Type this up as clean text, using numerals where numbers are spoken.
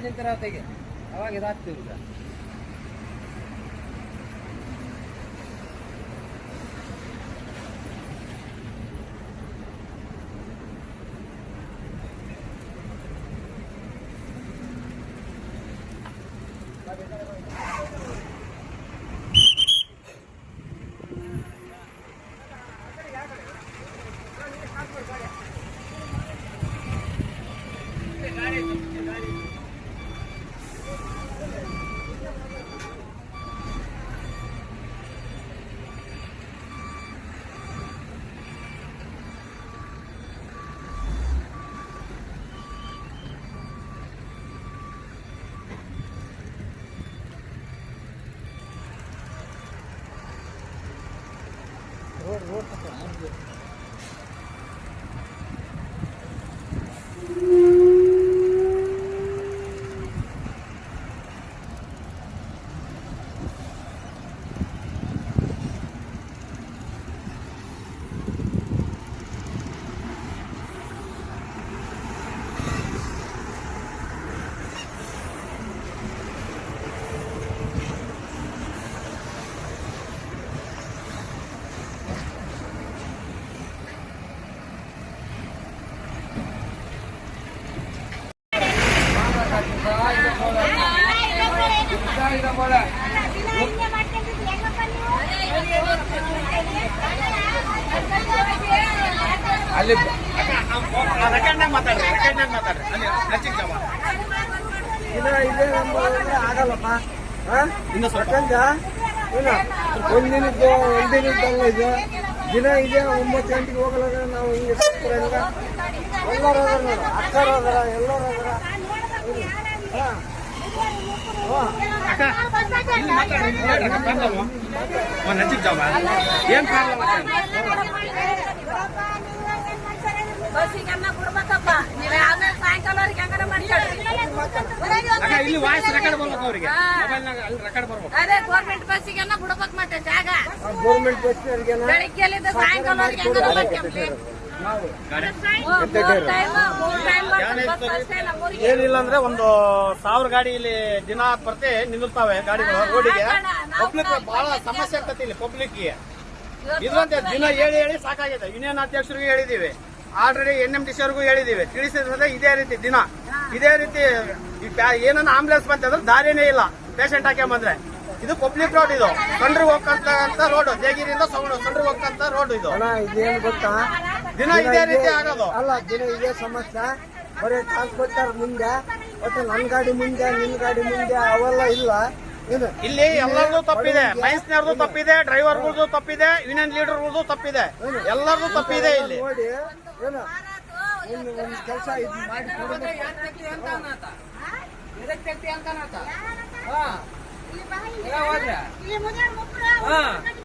ನಿಂತಿರೋ ತೆಗೆ ಅವಾಗ ಇದಾಗ್ತೀವಿ ಈಗ. रोड तक ಅಲ್ಲಿ ಆಗಲ್ಲಪ್ಪ. ಒಂದಿನದ್ದಲ್ಲ ಇದೆ, ದಿನ ಇದೆ. 9 ಗಂಟೆಗೆ ಹೋಗಲ್ಲ ನಾವು ಹಿಂಗೆ ಎಲ್ಲರೂ ನೋಡು, ಅಕ್ಕರು ಹೋದ್ರ ಎಲ್ಲರೂ ಹೋದ್ರ. ಏನ್ ಇಲ್ಲಿ ವಾಯ್ಸ್ ರೆಕಾರ್ಡ್ ಬರ್ಬೇಕು ಅವ್ರಿಗೆ, ಮೊಬೈಲ್ನಾಗ ಅಲ್ಲಿ ರೆಕಾರ್ಡ್ ಬರ್ಬೇಕು. ಅದೇ ಗೌರ್ಮೆಂಟ್ ಬಸ್ಸಿಗೆ ಬಿಡ್ಬೇಕು ಮತ್ತೆ ಜಾಗ. ಗೌರ್ಮೆಂಟ್ ಬಸ್ಸಿಗೆ ಬೆಳಿಗ್ಗೆಲಿಂದ ಸಾಯಂಕಾಲವರೆಗೆ ಏನಿಲ್ಲ ಅಂದ್ರೆ 1000 ಗಾಡಿ ಇಲ್ಲಿ ದಿನ ಪ್ರತಿ ನಿಲ್ಲುತ್ತಾವೆ ಗಾಡಿಗಳು ರೋಡಿಗೆ. ಪಬ್ಲಿಕ್ ಬಹಳ ಸಮಸ್ಯೆ ಆಗ್ತದೆ ಇಲ್ಲಿ ಪಬ್ಲಿಕ್ಗೆ. ಇದ್ರಂತೆ ದಿನ ಹೇಳಿ ಸಾಕಾಗಿದೆ. ಯೂನಿಯನ್ ಅಧ್ಯಕ್ಷರಿಗೂ ಹೇಳಿದೀವಿ, ಆಲ್ರೆಡಿ NMDC ಅವ್ರಿಗೂ ಹೇಳಿದೀವಿ. ತಿಳಿಸಿದ್ರೆ ಇದೇ ರೀತಿ ದಿನ ಇದೇ ರೀತಿ ಏನನ್ನ ಆಂಬುಲೆನ್ಸ್ ಬಂತಂದ್ರೆ ದಾರಿನೇ ಇಲ್ಲ ಪೇಷಂಟ್ ಹಾಕಿ ಬಂದ್ರೆ. ಇದು ಪಬ್ಲಿಕ್ ರೋಡ್, ಇದು ಕಂಡ್ರಿಗೆ ಹೋಗ್ತಕ್ಕಂತ ರೋಡ್, ದೇಗಿರಿಯಿಂದ ಕಂಡ್ರಿಗೆ ಹೋಗ್ತಂತ ರೋಡ್ ಇದು. ಇದೇನು ಗೊತ್ತಾ, ದಿನ ಇದೇ ರೀತಿ ಆಗೋದು ಅಲ್ಲ. ದಿನ ಇದೇ ಸಮಸ್ಯೆ. ಬರೀ ಟ್ರಾನ್ಸ್ಪೋರ್ಟರ್ ಮುಂದೆ, ಒಟ್ಟು ನನ್ ಗಾಡಿ ಮುಂದೆ, ನಿನ್ ಗಾಡಿ ಮುಂದೆ ಅವೆಲ್ಲ ಇಲ್ಲ. ಇಲ್ಲಿ ಎಲ್ಲರದು ತಪ್ಪಿದೆ. ಮೈನ್ಸ್ನವ್ರದ್ದು ತಪ್ಪಿದೆ, ಡ್ರೈವರ್ಗಳದ್ದು ತಪ್ಪಿದೆ, ಯೂನಿಯನ್ ಲೀಡರ್ಗಳದ್ದು ತಪ್ಪಿದೆ, ಎಲ್ಲರದು ತಪ್ಪಿದೆ ಇಲ್ಲಿ. ನೋಡಿ ಏನು ಒಂದು ಕೆಲಸ ಇದು ಮಾಡಿ ಇಲ್ಲಿ